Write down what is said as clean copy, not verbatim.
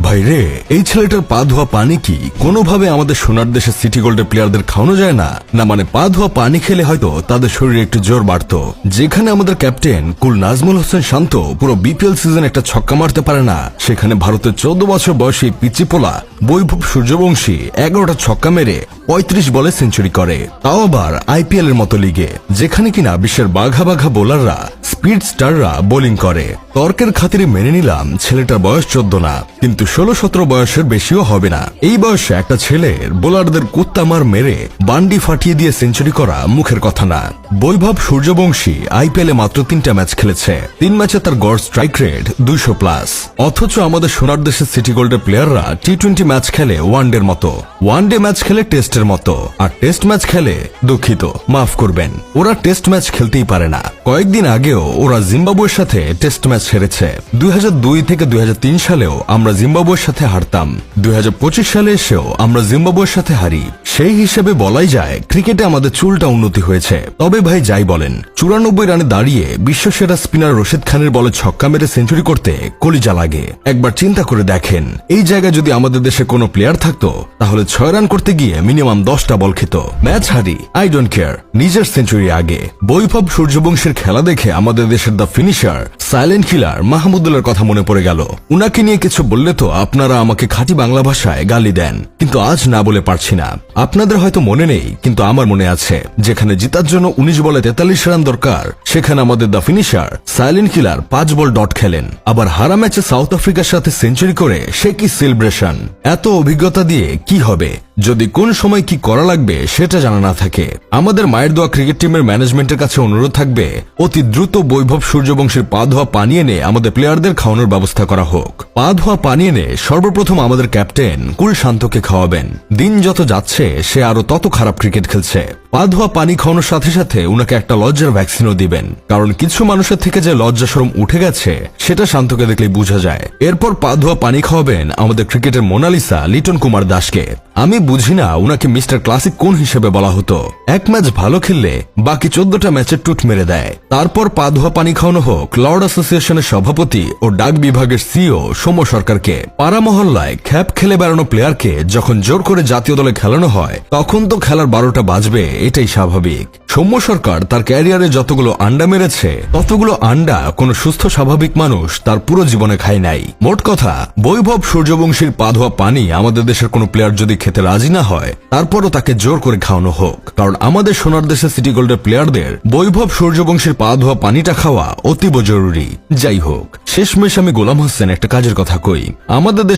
ভাই রে, এই ছেলেটার পা ধোয়া পানি কি কোনোভাবে আমাদের সোনার দেশের সিটি গোল্ডের প্লেয়ারদের খাওয়ানো যায় না? না মানে পা ধোয়া পানি খেলে হয়তো তাদের শরীরে একটু জোর বাড়তো। যেখানে আমাদের ক্যাপ্টেন কুল নাজমুল হোসেন শান্ত পুরো বিপিএল সিজন একটা ছক্কা মারতে পারে না, সেখানে ভারতের 14 বছর বয়সী পিচি পোলা বৈভব সূর্যবংশী 11টা ছক্কা মেরে 35 বলে সেঞ্চুরি করে, তাও আবার আইপিএল এর মতো লিগে, যেখানে কিনা বিশ্বের বাঘা বাঘা বোলাররা স্পিড স্টাররা বোলিং করে। তর্কের খাতিরে মেনে নিলাম ছেলেটার বয়স 14 না, কিন্তু 16-17 বয়সের বেশিও হবে না। এই বয়সে একটা ছেলের বোলারদের কুত্তামার মেরে বান্ডি ফাটিয়ে দিয়ে সেঞ্চুরি করা মুখের কথা না। বৈভব সূর্যবংশী আইপিএল এ মাত্র 3টা ম্যাচ খেলেছে, 3 ম্যাচে তার গড় স্ট্রাইক রেট 200+। অথচ আমাদের সোনার দেশের সিটি গোল্ডের প্লেয়াররা টি20 ম্যাচ খেলে ওয়ানডের মতো, ওয়ানডে ম্যাচ খেলে টেস্টের মতো, আর টেস্ট ম্যাচ খেলে দুঃখিত মাফ করবেন ওরা টেস্ট ম্যাচ খেলতেই পারে না। কয়েকদিন আগেও ওরা জিম্বাবুয়ের সাথে টেস্ট ম্যাচ হেরেছে। 2002 থেকে 2003 সালেও আমরা জিম্বাবুয়ের সাথে হারতাম, 2025 সালে এসেও আমরা জিম্বাবুয়ের সাথে হারি। সেই হিসেবে বলাই যায় ক্রিকেটে আমাদের চুলটা উন্নতি হয়েছে। তবে ভাই যাই বলেন, 94 রানে দাঁড়িয়ে বিশ্বসেরা স্পিনার রশিদ খানের বলে ছক্কা মেরে সেঞ্চুরি করতে কলিজা লাগে। একবার চিন্তা করে দেখেন, এই জায়গায় যদি আমাদের দেশে কোনো প্লেয়ার থাকতো তাহলে 6 রান করতে গিয়ে মিনিমাম 10টা বল খেত। ম্যাচ হারি, আই ডোন্ট কেয়ার, নিজের সেঞ্চুরি আগে। বৈভব সূর্যবংশীর খেলা দেখে আমাদের দেশের দ্য ফিনিশার সাইলেন্ট কিলার মাহমুদুল্লাহর কথা মনে পড়ে গেল। উনাকে নিয়ে কিছু বললে তো আপনারা আমাকে খাঁটি বাংলা ভাষায় গালি দেন, কিন্তু আজ না বলে পারছি না। আপনাদের হয়তো মনে নেই, কিন্তু আমার মনে আছে, যেখানে জিতার জন্য 19 বলে 43 রান দরকার, সেখানে আমাদের the finisher silent killer 5 ball dot খেলেন। আবার হারা ম্যাচে সাউথ আফ্রিকার সাথে সেঞ্চুরি করে সে কি সেলিব্রেশন। এত অভিজ্ঞতা দিয়ে কি হবে যদি কোন সময় কি করা লাগবে সেটা জানা না থাকে? আমাদের মায়ের দোয়া ক্রিকেট টিমের ম্যানেজমেন্টের কাছে অনুরোধ থাকবে, অতি দ্রুত বৈভব সূর্যবংশীর পা ধোয়া পানি এনে আমাদের প্লেয়ারদের খাওয়ানোর ব্যবস্থা করা হোক। পা ধোয়া পানি এনে সর্বপ্রথম আমাদের ক্যাপ্টেন কুল শান্তকে খাওয়াবেন। দিন যত যাচ্ছে সে আরো তত খারাপ ক্রিকেট খেলছে। পা ধোয়া পানি খাওয়ানোর সাথে সাথে উনাকে একটা লজ্জার ভ্যাকসিনও দিবেন, কারণ কিছু মানুষের থেকে যে লজ্জা শরম উঠে গেছে সেটা শান্তকে দেখলেই বোঝা যায়। এরপর পা ধোয়া পানি খাওয়াবেন আমাদের ক্রিকেটের মোনালিসা লিটন কুমার দাসকে। আমি বুঝি না উনাকে মিস্টার ক্লাসিক কোন হিসেবে বলা হতো। এক ম্যাচ ভালো খেললে বাকি 14টা ম্যাচের টুট মেরে দেয়। তারপর পা ধোয়া পানি খাওয়ানো হোক লর্ড অ্যাসোসিয়েশনের সভাপতি ও ডাক বিভাগের সিইও সৌম্য সরকারকে। পাড়া মহল্লায় খ্যাপ খেলে বেড়ানো প্লেয়ারকে যখন জোর করে জাতীয় দলে খেলানো হয় তখন তো খেলার 12টা বাজবে, এটাই স্বাভাবিক। সৌম্য সরকার তার ক্যারিয়ারে যতগুলো আন্ডা মেরেছে ততগুলো আন্ডা কোন সুস্থ স্বাভাবিক মানুষ তার পুরো জীবনে খায় নাই। মোট কথা, বৈভব সূর্যবংশীর পা ধোয়া পানি আমাদের দেশের কোন প্লেয়ার যদি খেতে রাজি না হয় তারপরও তাকে জোর করে খাওয়ানো হোক, কারণ আমাদের সোনার দেশের সিটি গোল্ডের প্লেয়ারদের বৈভব সূর্যবংশীর পা ধোয়া পানিটা খাওয়া অতীব জরুরি। যাই হোক, শেষমেশ আমি গোলাম হোসেন একটা কাজের কথা কই। আমাদের